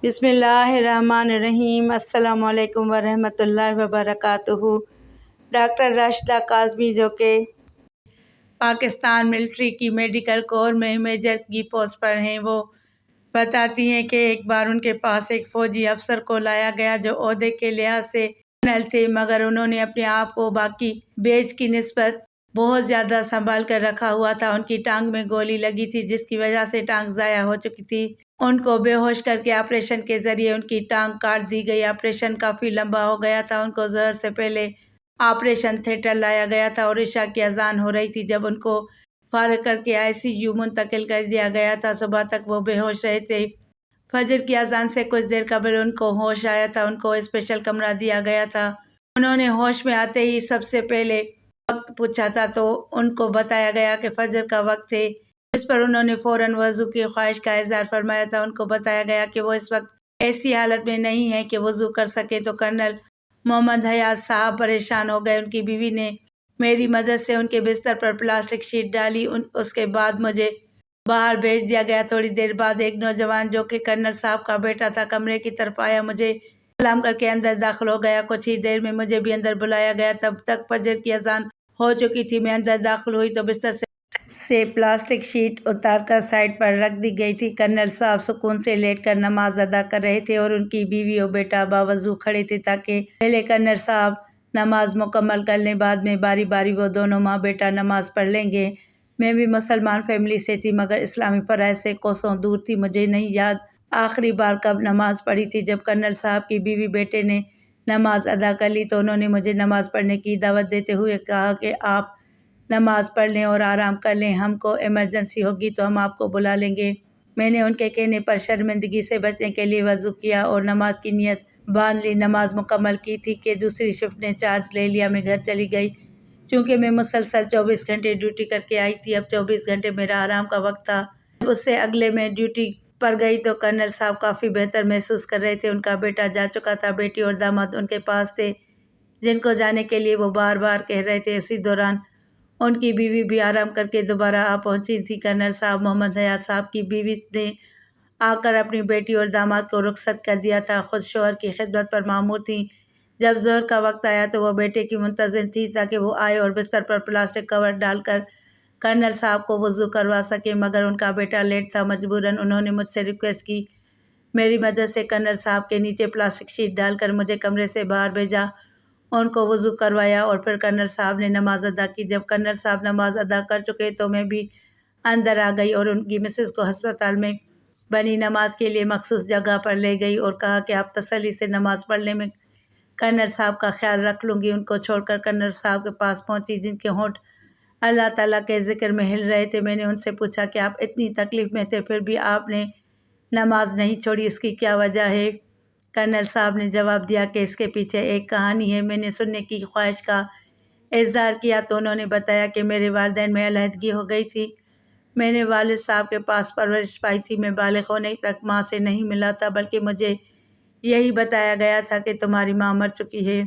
بسم اللہ الرحمن الرحیم۔ السلام علیکم ورحمۃ اللہ وبرکاتہ۔ ڈاکٹر راشدہ کاظمی جو کہ پاکستان ملٹری کی میڈیکل کور میں میجر کی پوسٹ پر ہیں، وہ بتاتی ہیں کہ ایک بار ان کے پاس ایک فوجی افسر کو لایا گیا جو عہدے کے لحاظ سے کرنل تھے، مگر انہوں نے اپنے آپ کو باقی بیچ کی نسبت بہت زیادہ سنبھال کر رکھا ہوا تھا۔ ان کی ٹانگ میں گولی لگی تھی جس کی وجہ سے ٹانگ ضائع ہو چکی تھی۔ ان کو بے ہوش کر کے آپریشن کے ذریعے ان کی ٹانگ کاٹ دی گئی۔ آپریشن کافی لمبا ہو گیا تھا۔ ان کو ظہر سے پہلے آپریشن تھیٹر لایا گیا تھا اور عشاء کی اذان ہو رہی تھی جب ان کو فارغ کر کے ICU منتقل کر دیا گیا تھا۔ صبح تک وہ بے ہوش رہے تھے۔ فجر کی اذان سے کچھ دیر قبل ان کو ہوش آیا تھا۔ ان کو اسپیشل کمرہ دیا گیا تھا۔ انہوں نے ہوش میں آتے ہی سب سے پہلے وقت پوچھا تھا تو ان کو بتایا گیا کہ فجر کا وقت ہے، جس پر انہوں نے فوراً وضو کی خواہش کا اظہار فرمایا تھا۔ ان کو بتایا گیا کہ وہ اس وقت ایسی حالت میں نہیں ہیں کہ وضو کر سکے تو کرنل محمد حیات صاحب پریشان ہو گئے۔ ان کی بیوی نے میری مدد سے ان کے بستر پر پلاسٹک شیٹ ڈالی۔ اس کے بعد مجھے باہر بھیج دیا گیا۔ تھوڑی دیر بعد ایک نوجوان جو کہ کرنل صاحب کا بیٹا تھا کمرے کی طرف آیا، مجھے سلام کر کے اندر داخل ہو گیا۔ کچھ ہی دیر میں مجھے بھی اندر بلایا گیا۔ تب تک فجر کی اذان ہو چکی تھی۔ میں اندر داخل ہوئی تو بستر سے پلاسٹک شیٹ اتار کر سائڈ پر رکھ دی گئی تھی۔ کرنل صاحب سکون سے لیٹ کر نماز ادا کر رہے تھے اور ان کی بیوی اور بیٹا باوضو کھڑے تھے تاکہ پہلے کرنل صاحب نماز مکمل کر لیں، بعد میں باری باری وہ دونوں ماں بیٹا نماز پڑھ لیں گے۔ میں بھی مسلمان فیملی سے تھی مگر اسلامی فرائض سے کوسوں دور تھی۔ مجھے نہیں یاد آخری بار کب نماز پڑھی تھی۔ جب کرنل صاحب کی بیوی بیٹے نے نماز ادا کر لی تو انہوں نے مجھے نماز پڑھنے کی دعوت دیتے ہوئے کہا کہ آپ نماز پڑھ لیں اور آرام کر لیں، ہم کو ایمرجنسی ہوگی تو ہم آپ کو بلا لیں گے۔ میں نے ان کے کہنے پر شرمندگی سے بچنے کے لیے وضو کیا اور نماز کی نیت باندھ لی۔ نماز مکمل کی تھی کہ دوسری شفٹ نے چارج لے لیا۔ میں گھر چلی گئی۔ چونکہ میں مسلسل 24 گھنٹے ڈیوٹی کر کے آئی تھی، اب 24 گھنٹے میرا آرام کا وقت تھا۔ جب اس سے اگلے میں ڈیوٹی پر گئی تو کرنل صاحب کافی بہتر محسوس کر رہے تھے۔ ان کا بیٹا جا چکا تھا، بیٹی اور داماد ان کے پاس تھے جن کو جانے کے لیے وہ بار بار کہہ رہے تھے۔ اسی دوران ان کی بیوی بھی آرام کر کے دوبارہ آ پہنچی تھی۔ کرنل صاحب محمد حیات صاحب کی بیوی نے آ کر اپنی بیٹی اور داماد کو رخصت کر دیا تھا، خود شوہر کی خدمت پر مامور تھیں۔ جب ظہر کا وقت آیا تو وہ بیٹے کی منتظر تھی تاکہ وہ آئے اور بستر پر پلاسٹک کور ڈال کر کرنل صاحب کو وضو کروا سکے، مگر ان کا بیٹا لیٹ تھا۔ مجبوراً انہوں نے مجھ سے ریکویسٹ کی۔ میری مدد سے کرنل صاحب کے نیچے پلاسٹک شیٹ ڈال کر مجھے کمرے سے باہر بھیجا، ان کو وضو کروایا اور پھر کرنل صاحب نے نماز ادا کی۔ جب کرنل صاحب نماز ادا کر چکے تو میں بھی اندر آ گئی اور ان کی مسز کو ہسپتال میں بنی نماز کے لیے مخصوص جگہ پر لے گئی اور کہا کہ آپ تسلی سے نماز پڑھ لیں، میں کرنل صاحب کا خیال رکھ لوں گی۔ ان کو چھوڑ کر کرنل صاحب کے پاس پہنچی جن کے ہونٹ اللہ تعالیٰ کے ذکر میں ہل رہے تھے۔ میں نے ان سے پوچھا کہ آپ اتنی تکلیف میں تھے پھر بھی آپ نے نماز نہیں چھوڑی، اس کی کیا وجہ ہے؟ کرنل صاحب نے جواب دیا کہ اس کے پیچھے ایک کہانی ہے۔ میں نے سننے کی خواہش کا اظہار کیا تو انہوں نے بتایا کہ میرے والدین میں علیحدگی ہو گئی تھی۔ میں نے والد صاحب کے پاس پرورش پائی تھی۔ میں بالغ ہونے تک ماں سے نہیں ملا تھا بلکہ مجھے یہی بتایا گیا تھا کہ تمہاری ماں مر چکی ہے۔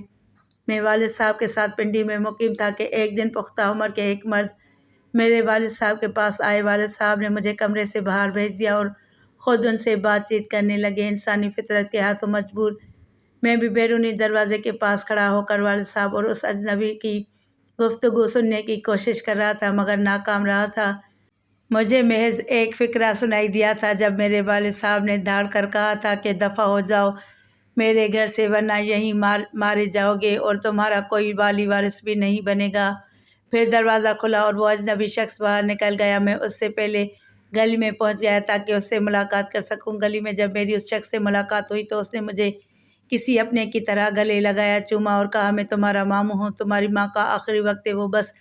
میں والد صاحب کے ساتھ پنڈی میں مقیم تھا کہ ایک دن پختہ عمر کے ایک مرد میرے والد صاحب کے پاس آئے۔ والد صاحب نے مجھے کمرے سے باہر بھیج دیا اور خود ان سے بات چیت کرنے لگے۔ انسانی فطرت کے ہاتھوں مجبور میں بھی بیرونی دروازے کے پاس کھڑا ہو کر والد صاحب اور اس اجنبی کی گفتگو سننے کی کوشش کر رہا تھا مگر ناکام رہا تھا۔ مجھے محض ایک فقرہ سنائی دیا تھا جب میرے والد صاحب نے دھاڑ کر کہا تھا کہ دفع ہو جاؤ میرے گھر سے ورنہ یہیں مارے جاؤ گے اور تمہارا کوئی والی وارث بھی نہیں بنے گا۔ پھر دروازہ کھلا اور وہ اجنبی شخص باہر نکل گیا۔ میں اس سے پہلے گلی میں پہنچ گیا تاکہ اس سے ملاقات کر سکوں۔ گلی میں جب میری اس شخص سے ملاقات ہوئی تو اس نے مجھے کسی اپنے کی طرح گلے لگایا، چوما اور کہا میں تمہارا ماموں ہوں، تمہاری ماں کا آخری وقت ہے، وہ بس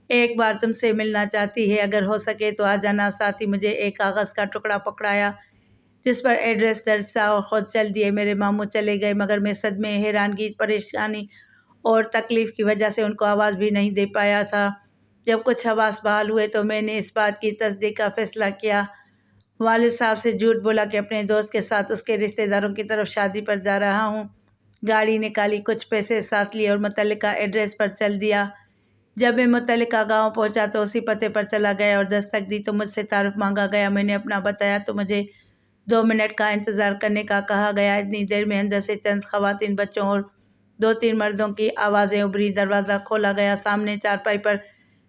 ایک بار تم سے ملنا چاہتی ہے، اگر ہو سکے تو آ جانا۔ ساتھ ہی مجھے ایک کاغذ کا ٹکڑا پکڑایا جس پر ایڈریس درج تھا اور خود چل دیے۔ میرے ماموں چلے گئے مگر میں صدمے، حیرانگی، پریشانی اور تکلیف کی وجہ سے ان کو آواز بھی نہیں دے پایا تھا۔ جب کچھ حواس بحال ہوئے تو میں نے اس بات کی تصدیق کا فیصلہ کیا۔ والد صاحب سے جھوٹ بولا کہ اپنے دوست کے ساتھ اس کے رشتہ داروں کی طرف شادی پر جا رہا ہوں۔ گاڑی نکالی، کچھ پیسے ساتھ لیے اور متعلقہ ایڈریس پر چل دیا۔ جب میں متعلقہ گاؤں پہنچا تو اسی پتے پر چلا گیا اور دستک دی تو مجھ سے تعارف مانگا گیا۔ میں نے اپنا بتایا تو مجھے 2 منٹ کا انتظار کرنے کا کہا گیا۔ اتنی دیر میں اندر سے چند خواتین، بچوں اور 2-3 مردوں کی آوازیں ابھری۔ دروازہ کھولا گیا۔ سامنے چارپائی پر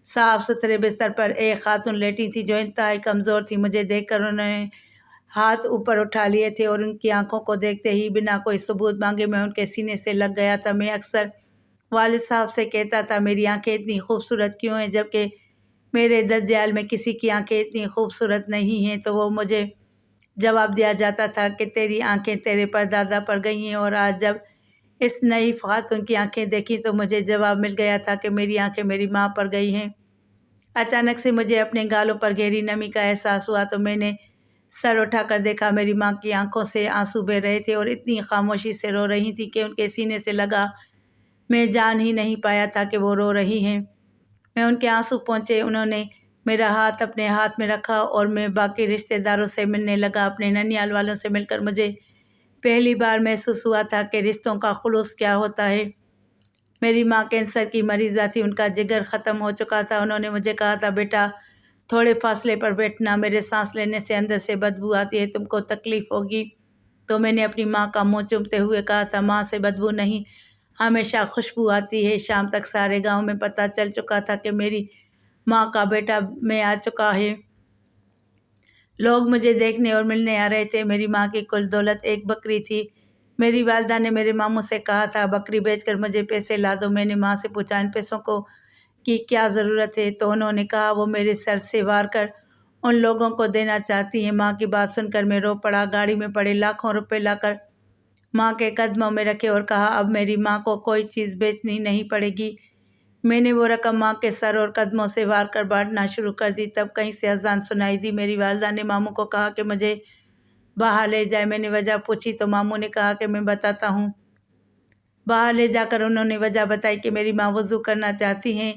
صاف ستھرے بستر پر ایک خاتون لیٹی تھی جو انتہائی کمزور تھی۔ مجھے دیکھ کر انہوں نے ہاتھ اوپر اٹھا لیے تھے اور ان کی آنکھوں کو دیکھتے ہی بنا کوئی ثبوت مانگے میں ان کے سینے سے لگ گیا تھا۔ میں اکثر والد صاحب سے کہتا تھا میری آنکھیں اتنی خوبصورت کیوں ہیں، جبکہ میرے ددیال میں کسی کی آنکھیں اتنی خوبصورت نہیں ہیں، تو وہ مجھے جواب دیا جاتا تھا کہ تیری آنکھیں تیرے پردادا پر گئی ہیں۔ اور آج جب اس نئی خاتون کی آنکھیں دیکھی تو مجھے جواب مل گیا تھا کہ میری آنکھیں میری ماں پر گئی ہیں۔ اچانک سے مجھے اپنے گالوں پر گہری نمی کا احساس ہوا تو میں نے سر اٹھا کر دیکھا۔ میری ماں کی آنکھوں سے آنسو بہہ رہے تھے اور اتنی خاموشی سے رو رہی تھی کہ ان کے سینے سے لگا میں جان ہی نہیں پایا تھا کہ وہ رو رہی ہیں۔ میں ان کے آنسو پہنچے، انہوں نے میرا ہاتھ اپنے ہاتھ میں رکھا اور میں باقی رشتہ داروں سے ملنے لگا۔ اپنے ننیال والوں سے مل کر مجھے پہلی بار محسوس ہوا تھا کہ رشتوں کا خلوص کیا ہوتا ہے۔ میری ماں کینسر کی مریضہ تھی، ان کا جگر ختم ہو چکا تھا۔ انہوں نے مجھے کہا تھا بیٹا تھوڑے فاصلے پر بیٹھنا، میرے سانس لینے سے اندر سے بدبو آتی ہے، تم کو تکلیف ہوگی۔ تو میں نے اپنی ماں کا منہ چومتے ہوئے کہا تھا ماں سے بدبو نہیں، ہمیشہ خوشبو آتی ہے۔ شام تک سارے گاؤں میں پتہ چل چکا تھا کہ میری ماں کا بیٹا میں آ چکا ہے۔ لوگ مجھے دیکھنے اور ملنے آ رہے تھے۔ میری ماں کی کل دولت ایک بکری تھی۔ میری والدہ نے میرے ماموں سے کہا تھا بکری بیچ کر مجھے پیسے لا دو۔ میں نے ماں سے پوچھا ان پیسوں کی کیا ضرورت ہے؟ تو انہوں نے کہا وہ میرے سر سے وار کر ان لوگوں کو دینا چاہتی ہیں۔ ماں کی بات سن کر میں رو پڑا۔ گاڑی میں پڑے لاکھوں روپے لا کر ماں کے قدموں میں رکھے اور کہا اب میری ماں کو کوئی چیز بیچنی نہیں پڑے گی۔ میں نے وہ رقم ماں کے سر اور قدموں سے وار کر بانٹنا شروع کر دی۔ تب کہیں سے اذان سنائی دی۔ میری والدہ نے ماموں کو کہا کہ مجھے باہر لے جائے۔ میں نے وجہ پوچھی تو ماموں نے کہا کہ میں بتاتا ہوں۔ باہر لے جا کر انہوں نے وجہ بتائی کہ میری ماں وضو کرنا چاہتی ہیں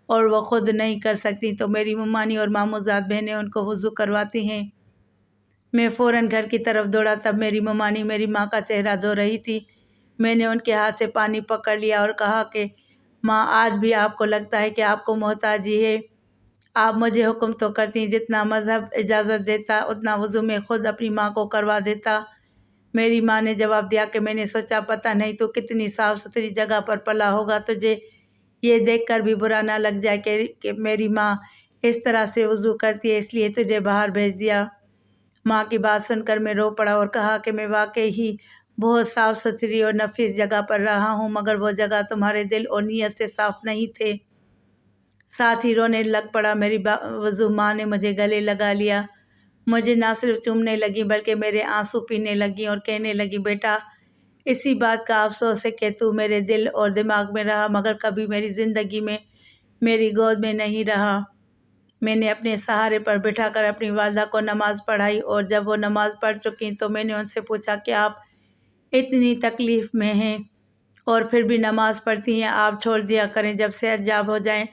اور وہ خود نہیں کر سکتی، تو میری ممانی اور ماموں زاد بہنیں ان کو وضو کرواتی ہیں۔ میں فوراً گھر کی طرف دوڑا۔ تب میری ممانی میری ماں کا چہرہ دھو رہی تھی۔ میں نے ان کے ہاتھ سے پانی پکڑ لیا اور کہا کہ ماں آج بھی آپ کو لگتا ہے کہ آپ کو محتاجی ہے؟ آپ مجھے حکم تو کرتی، جتنا مذہب اجازت دیتا اتنا وضو میں خود اپنی ماں کو کروا دیتا۔ میری ماں نے جواب دیا کہ میں نے سوچا پتہ نہیں تو کتنی صاف ستھری جگہ پر پلا ہوگا، تجھے یہ دیکھ کر بھی برا نہ لگ جائے کہ میری ماں اس طرح سے وضو کرتی ہے، اس لیے تجھے باہر بھیج دیا۔ ماں کی بات سن کر میں رو پڑا اور کہا کہ میں واقعی ہی بہت صاف ستھری اور نفیس جگہ پر رہا ہوں، مگر وہ جگہ تمہارے دل اور نیت سے صاف نہیں تھے۔ ساتھ ہی رونے لگ پڑا۔ میری وضو ماں نے مجھے گلے لگا لیا، مجھے نہ صرف چومنے لگی بلکہ میرے آنسو پینے لگی اور کہنے لگی بیٹا اسی بات کا افسوس ہے کہ تو میرے دل اور دماغ میں رہا مگر کبھی میری زندگی میں میری گود میں نہیں رہا۔ میں نے اپنے سہارے پر بٹھا کر اپنی والدہ کو نماز پڑھائی اور جب وہ نماز پڑھ چکیں تو میں نے ان سے پوچھا کہ آپ اتنی تکلیف میں ہیں اور پھر بھی نماز پڑھتی ہیں، آپ چھوڑ دیا کریں، جب صحت یاب ہو جائیں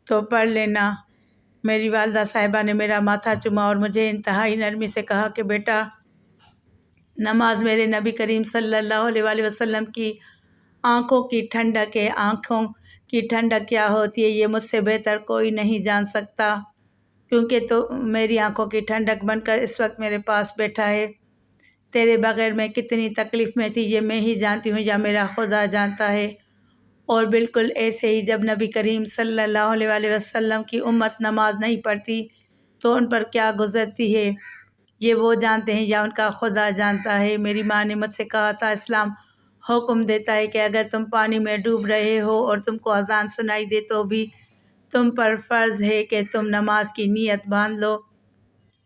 تو پڑھ لینا۔ میری والدہ صاحبہ نے میرا ماتھا چوما اور مجھے انتہائی نرمی سے کہا کہ بیٹا نماز میرے نبی کریم صلی اللہ علیہ وآلہ وسلم کی آنکھوں کی ٹھنڈک ہے۔ آنکھوں کی ٹھنڈک کیا ہوتی ہے یہ مجھ سے بہتر کوئی نہیں جان سکتا، کیونکہ تو میری آنکھوں کی ٹھنڈک بن کر اس وقت میرے پاس بیٹھا ہے۔ تیرے بغیر میں کتنی تکلیف میں تھی یہ میں ہی جانتی ہوں یا میرا خدا جانتا ہے۔ اور بالکل ایسے ہی جب نبی کریم صلی اللہ علیہ وآلہ وسلم کی امت نماز نہیں پڑھتی تو ان پر کیا گزرتی ہے یہ وہ جانتے ہیں یا ان کا خدا جانتا ہے۔ میری ماں نے مجھ سے کہا تھا اسلام حکم دیتا ہے کہ اگر تم پانی میں ڈوب رہے ہو اور تم کو اذان سنائی دے تو بھی تم پر فرض ہے کہ تم نماز کی نیت باندھ لو۔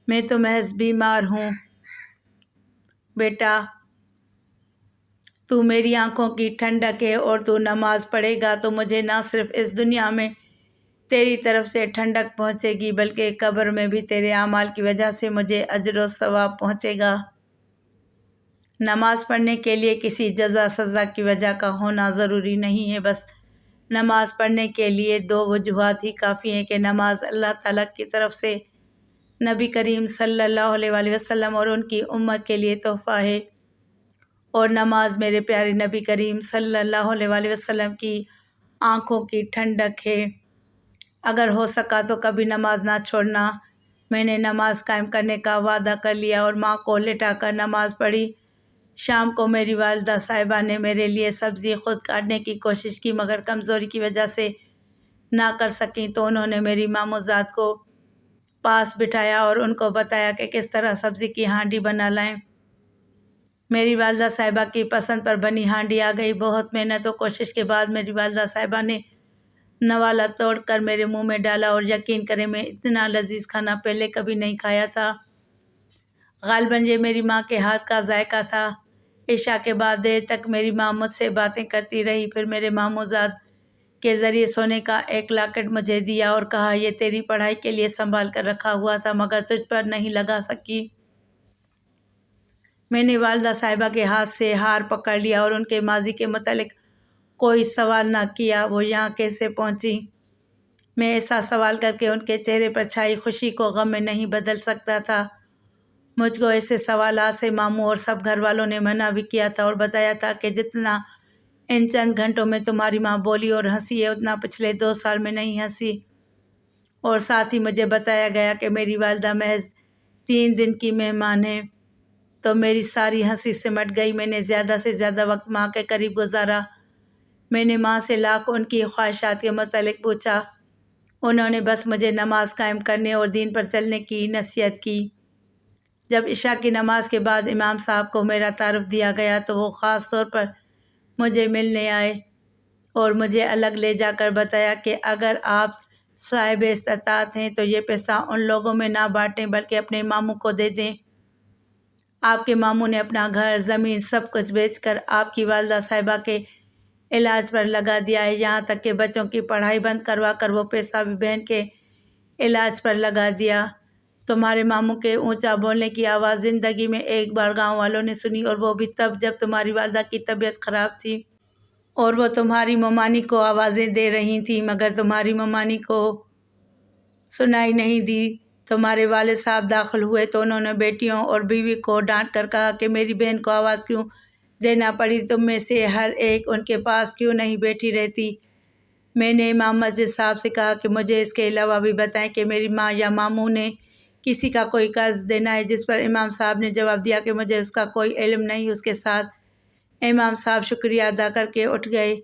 میں تو محض بیمار ہوں بیٹا، تو میری آنکھوں کی ٹھنڈک ہے اور تو نماز پڑھے گا تو مجھے نہ صرف اس دنیا میں تیری طرف سے ٹھنڈک پہنچے گی بلکہ قبر میں بھی تیرے اعمال کی وجہ سے مجھے اجر و ثواب پہنچے گا۔ نماز پڑھنے کے لیے کسی جزا سزا کی وجہ کا ہونا ضروری نہیں ہے، بس نماز پڑھنے کے لیے 2 وجوہات ہی کافی ہیں کہ نماز اللہ تعالیٰ کی طرف سے نبی کریم صلی اللہ علیہ وآلہ وسلم اور ان کی امت کے لیے تحفہ ہے، اور نماز میرے پیارے نبی کریم صلی اللہ علیہ وآلہ وسلم کی آنکھوں کی ٹھنڈک ہے۔ اگر ہو سکا تو کبھی نماز نہ چھوڑنا۔ میں نے نماز قائم کرنے کا وعدہ کر لیا اور ماں کو لٹا کر نماز پڑھی۔ شام کو میری والدہ صاحبہ نے میرے لیے سبزی خود کاٹنے کی کوشش کی مگر کمزوری کی وجہ سے نہ کر سکیں، تو انہوں نے میری ماموزاد کو پاس بٹھایا اور ان کو بتایا کہ کس طرح سبزی کی ہانڈی بنا لائیں۔ میری والدہ صاحبہ کی پسند پر بنی ہانڈی آ گئی۔ بہت محنت و کوشش کے بعد میری والدہ صاحبہ نے نوالا توڑ کر میرے منہ میں ڈالا اور یقین کریں میں اتنا لذیذ کھانا پہلے کبھی نہیں کھایا تھا۔ غالباً یہ میری ماں کے ہاتھ کا ذائقہ تھا۔ عشاء کے بعد دیر تک میری ماں مجھ سے باتیں کرتی رہی، پھر میرے ماموزاد کے ذریعے سونے کا ایک لاکٹ مجھے دیا اور کہا یہ تیری پڑھائی کے لیے سنبھال کر رکھا ہوا تھا مگر تجھ پر نہیں لگا سکی۔ میں نے والدہ صاحبہ کے ہاتھ سے ہار پکڑ لیا اور ان کے ماضی کے متعلق کوئی سوال نہ کیا، وہ یہاں کیسے پہنچی؟ میں ایسا سوال کر کے ان کے چہرے پر چھائی خوشی کو غم میں نہیں بدل سکتا تھا۔ مجھ کو ایسے سوالات سے ماموں اور سب گھر والوں نے منع بھی کیا تھا اور بتایا تھا کہ جتنا ان چند گھنٹوں میں تمہاری ماں بولی اور ہنسی ہے اتنا پچھلے 2 سال میں نہیں ہنسی، اور ساتھ ہی مجھے بتایا گیا کہ میری والدہ محض 3 دن کی مہمان ہے۔ تو میری ساری ہنسی سمٹ گئی۔ میں نے زیادہ سے زیادہ وقت ماں کے قریب گزارا۔ میں نے ماں سے لاکھ ان کی خواہشات کے متعلق پوچھا۔ انہوں نے بس مجھے نماز قائم کرنے اور دین پر چلنے کی نصیحت کی۔ جب عشاء کی نماز کے بعد امام صاحب کو میرا تعارف دیا گیا تو وہ خاص طور پر مجھے ملنے آئے اور مجھے الگ لے جا کر بتایا کہ اگر آپ صاحب استطاعت ہیں تو یہ پیسہ ان لوگوں میں نہ بانٹیں بلکہ اپنے ماموں کو دے دیں۔ آپ کے ماموں نے اپنا گھر، زمین سب کچھ بیچ کر آپ کی والدہ صاحبہ کے علاج پر لگا دیا ہے، یہاں تک کہ بچوں کی پڑھائی بند کروا کر وہ پیسہ بھی بہن کے علاج پر لگا دیا۔ تمہارے ماموں کے اونچا بولنے کی آواز زندگی میں ایک بار گاؤں والوں نے سنی، اور وہ بھی تب جب تمہاری والدہ کی طبیعت خراب تھی اور وہ تمہاری ممانی کو آوازیں دے رہی تھیں مگر تمہاری ممانی کو سنائی نہیں دی۔ تمہارے والد صاحب داخل ہوئے تو انہوں نے بیٹیوں اور بیوی کو ڈانٹ کر کہا کہ میری بہن کو آواز کیوں دینا پڑی، تم میں سے ہر ایک ان کے پاس کیوں نہیں بیٹھی رہتی؟ میں نے امام مسجد صاحب سے کہا کہ مجھے اس کے علاوہ بھی بتائیں کہ میری ماں یا ماموں نے کسی کا کوئی قرض دینا ہے، جس پر امام صاحب نے جواب دیا کہ مجھے اس کا کوئی علم نہیں۔ اس کے ساتھ امام صاحب شکریہ ادا کر کے اٹھ گئے۔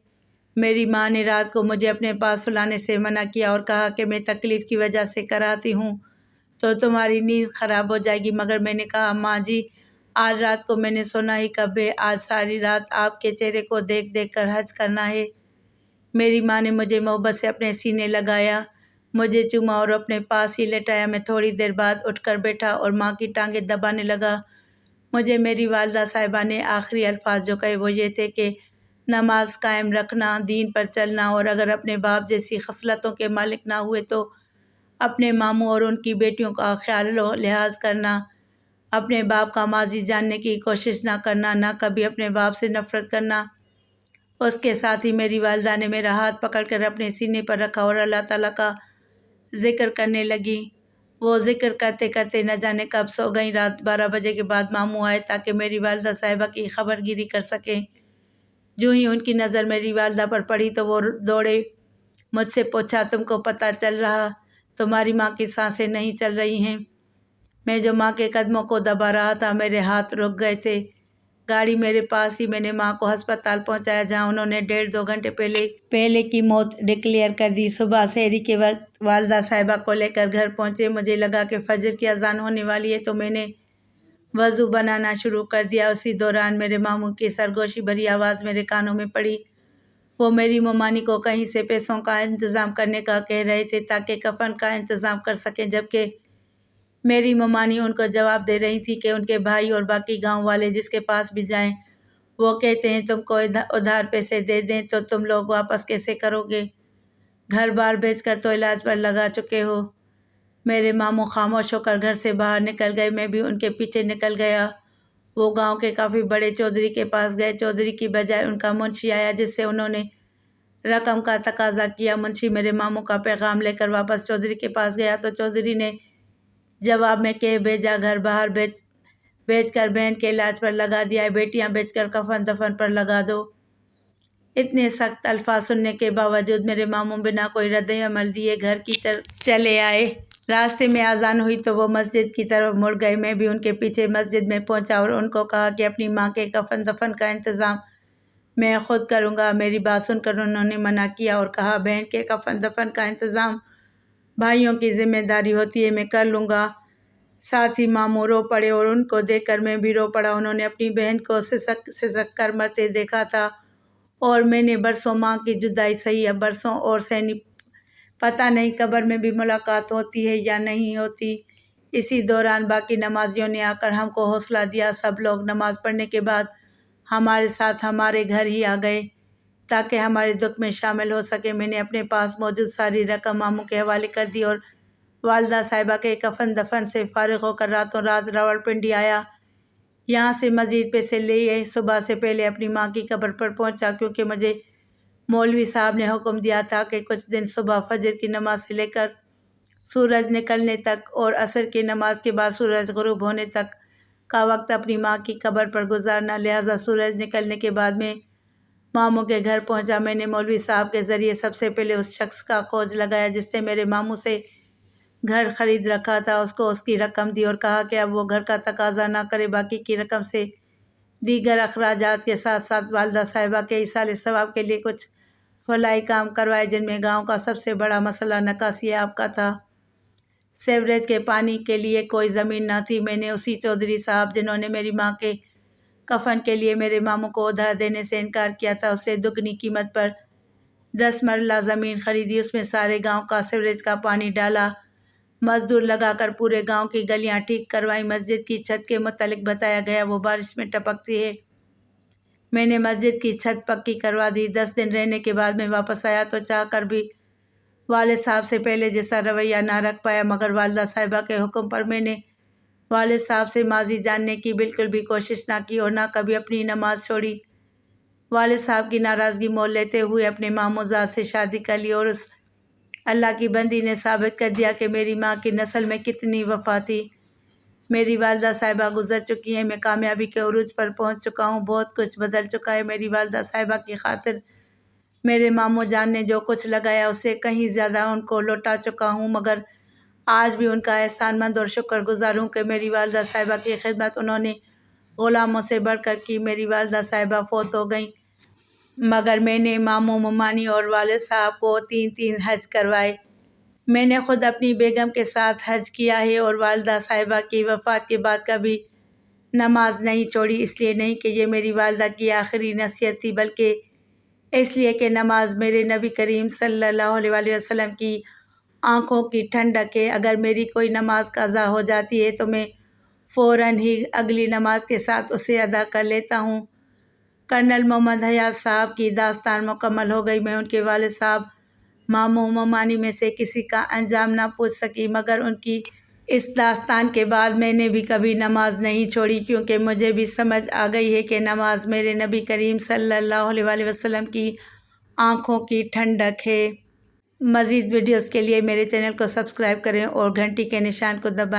میری ماں نے رات کو مجھے اپنے پاس سلانے سے منع کیا اور کہا کہ میں تکلیف کی وجہ سے کراتی ہوں تو تمہاری نیند خراب ہو جائے گی، مگر میں نے کہا ماں جی آج رات کو میں نے سونا ہی کب ہے، آج ساری رات آپ کے چہرے کو دیکھ دیکھ کر حج کرنا ہے۔ میری ماں نے مجھے محبت سے اپنے سینے لگایا، مجھے چوما اور اپنے پاس ہی لٹایا۔ میں تھوڑی دیر بعد اٹھ کر بیٹھا اور ماں کی ٹانگیں دبانے لگا۔ مجھے میری والدہ صاحبہ نے آخری الفاظ جو کہے وہ یہ تھے کہ نماز قائم رکھنا، دین پر چلنا، اور اگر اپنے باپ جیسی خصلتوں کے مالک نہ ہوئے تو اپنے ماموں اور ان کی بیٹیوں کا خیال و لحاظ کرنا، اپنے باپ کا ماضی جاننے کی کوشش نہ کرنا، نہ کبھی اپنے باپ سے نفرت کرنا۔ اس کے ساتھ ہی میری والدہ نے میرا ہاتھ پکڑ کر اپنے سینے پر رکھا اور اللہ تعالیٰ کا ذکر کرنے لگی۔ وہ ذکر کرتے کرتے نہ جانے کب سو گئیں۔ رات 12 بجے کے بعد ماموں آئے تاکہ میری والدہ صاحبہ کی خبر گیری کر سکیں۔ جو ہی ان کی نظر میری والدہ پر پڑی تو وہ دوڑے، مجھ سے پوچھا تم کو پتہ چل رہا تمہاری ماں کی سانسیں نہیں چل رہی ہیں؟ میں جو ماں کے قدموں کو دبا رہا تھا میرے ہاتھ رک گئے تھے۔ گاڑی میرے پاس ہی، میں نے ماں کو ہسپتال پہنچایا جہاں انہوں نے 1.5-2 گھنٹے پہلے کی موت ڈکلیئر کر دی۔ صبح سحری کے وقت والدہ صاحبہ کو لے کر گھر پہنچے۔ مجھے لگا کہ فجر کی اذان ہونے والی ہے تو میں نے وضو بنانا شروع کر دیا۔ اسی دوران میرے ماموں کی سرگوشی بھری آواز میرے کانوں میں پڑی۔ وہ میری ممانی کو کہیں سے پیسوں کا انتظام کرنے کا کہہ رہے تھے تاکہ کفن کا انتظام کر سکیں، جبکہ میری ممانی ان کو جواب دے رہی تھی کہ ان کے بھائی اور باقی گاؤں والے جس کے پاس بھی جائیں وہ کہتے ہیں تم کو ادھار پیسے دے دیں تو تم لوگ واپس کیسے کرو گے؟ گھر بار بیچ کر تو علاج پر لگا چکے ہو۔ میرے ماموں خاموش ہو کر گھر سے باہر نکل گئے، میں بھی ان کے پیچھے نکل گیا۔ وہ گاؤں کے کافی بڑے چودھری کے پاس گئے۔ چودھری کی بجائے ان کا منشی آیا جس سے انہوں نے رقم کا تقاضا کیا۔ منشی میرے ماموں کا پیغام لے کر واپس چودھری کے پاس گیا تو چودھری نے جواب میں کہہ بھیجا گھر باہر بیچ کر بہن کے علاج پر لگا دیا ہے، بیٹیاں بیچ کر کفن دفن پر لگا دو۔ اتنے سخت الفاظ سننے کے باوجود میرے ماموں بنا کوئی رد عمل دیے گھر کی طرف چلے آئے۔ راستے میں اذان ہوئی تو وہ مسجد کی طرف مڑ گئے۔ میں بھی ان کے پیچھے مسجد میں پہنچا اور ان کو کہا کہ اپنی ماں کے کفن دفن کا انتظام میں خود کروں گا۔ میری بات سن کر انہوں نے منع کیا اور کہا بہن کے کفن دفن کا انتظام بھائیوں کی ذمہ داری ہوتی ہے، میں کر لوں گا۔ ساتھ ہی ماموں رو پڑے اور ان کو دیکھ کر میں بھی رو پڑا۔ انہوں نے اپنی بہن کو سسک سسک کر مرتے دیکھا تھا اور میں نے برسوں ماں کی جدائی سہی، اب برسوں اور سہنی، پتہ نہیں قبر میں بھی ملاقات ہوتی ہے یا نہیں ہوتی۔ اسی دوران باقی نمازیوں نے آ کر ہم کو حوصلہ دیا۔ سب لوگ نماز پڑھنے کے بعد ہمارے ساتھ ہمارے گھر ہی آ گئے تاکہ ہمارے دکھ میں شامل ہو سکے۔ میں نے اپنے پاس موجود ساری رقم ماموں کے حوالے کر دی اور والدہ صاحبہ کے کفن دفن سے فارغ ہو کر راتوں رات راولپنڈی آیا، یہاں سے مزید پیسے لیے صبح سے پہلے اپنی ماں کی قبر پر پہنچا، کیونکہ مجھے مولوی صاحب نے حکم دیا تھا کہ کچھ دن صبح فجر کی نماز سے لے کر سورج نکلنے تک اور عصر کی نماز کے بعد سورج غروب ہونے تک کا وقت اپنی ماں کی قبر پر گزارنا، لہٰذا سورج نکلنے کے بعد میں ماموں کے گھر پہنچا۔ میں نے مولوی صاحب کے ذریعے سب سے پہلے اس شخص کا کھوج لگایا جس نے میرے ماموں سے گھر خرید رکھا تھا، اس کو اس کی رقم دی اور کہا کہ اب وہ گھر کا تقاضا نہ کرے، باقی کی رقم سے دیگر اخراجات کے ساتھ ساتھ والدہ صاحبہ کے ایصال ثواب کے لیے کچھ فلاحی کام کروائے، جن میں گاؤں کا سب سے بڑا مسئلہ نکاسی آب کا تھا۔ سیوریج کے پانی کے لیے کوئی زمین نہ تھی۔ میں نے اسی چودھری صاحب جنہوں نے میری ماں کے کفن کے لیے میرے ماموں کو ادھار دینے سے انکار کیا تھا، اس سے دگنی قیمت پر 10 مرلہ زمین خریدی، اس میں سارے گاؤں کا سیوریج کا پانی ڈالا، مزدور لگا کر پورے گاؤں کی گلیاں ٹھیک کروائیں۔ مسجد کی چھت کے متعلق بتایا گیا، وہ بارش میں ٹپکتی ہے۔ میں نے مسجد کی چھت پکی کروا دی۔ 10 دن رہنے کے بعد میں واپس آیا تو چاہ کر بھی والد صاحب سے پہلے جیسا رویہ نہ رکھ پایا، مگر والدہ صاحبہ کے حکم پر میں نے والد صاحب سے ماضی جاننے کی بالکل بھی کوشش نہ کی اور نہ کبھی اپنی نماز چھوڑی۔ والد صاحب کی ناراضگی مول لیتے ہوئے اپنے ماموں زاد سے شادی کر لی اور اس اللہ کی بندی نے ثابت کر دیا کہ میری ماں کی نسل میں کتنی وفا تھی۔ میری والدہ صاحبہ گزر چکی ہیں، میں کامیابی کے عروج پر پہنچ چکا ہوں، بہت کچھ بدل چکا ہے۔ میری والدہ صاحبہ کی خاطر میرے ماموں جان نے جو کچھ لگایا اس سے کہیں زیادہ ان کو لوٹا چکا ہوں، مگر آج بھی ان کا احسان مند اور شکر گزار ہوں کہ میری والدہ صاحبہ کی خدمت انہوں نے غلاموں سے بڑھ کر کی۔ میری والدہ صاحبہ فوت ہو گئیں، مگر میں نے ماموں، ممانی اور والد صاحب کو 3 حج کروائے۔ میں نے خود اپنی بیگم کے ساتھ حج کیا ہے اور والدہ صاحبہ کی وفات کے بعد کبھی نماز نہیں چھوڑی، اس لیے نہیں کہ یہ میری والدہ کی آخری نصیحت تھی، بلکہ اس لیے کہ نماز میرے نبی کریم صلی اللہ علیہ وآلہ وسلم کی آنکھوں کی ٹھنڈک ہے۔ اگر میری کوئی نماز قضا ہو جاتی ہے تو میں فوراً ہی اگلی نماز کے ساتھ اسے ادا کر لیتا ہوں۔ کرنل محمد حیات صاحب کی داستان مکمل ہو گئی۔ میں ان کے والد صاحب، ماموں، ممانی میں سے کسی کا انجام نہ پوچھ سکی، مگر ان کی اس داستان کے بعد میں نے بھی کبھی نماز نہیں چھوڑی، کیونکہ مجھے بھی سمجھ آ گئی ہے کہ نماز میرے نبی کریم صلی اللہ علیہ وآلہ وسلم کی آنکھوں کی ٹھنڈک ہے۔ مزید ویڈیوز کے لیے میرے چینل کو سبسکرائب کریں اور گھنٹی کے نشان کو دبائیں۔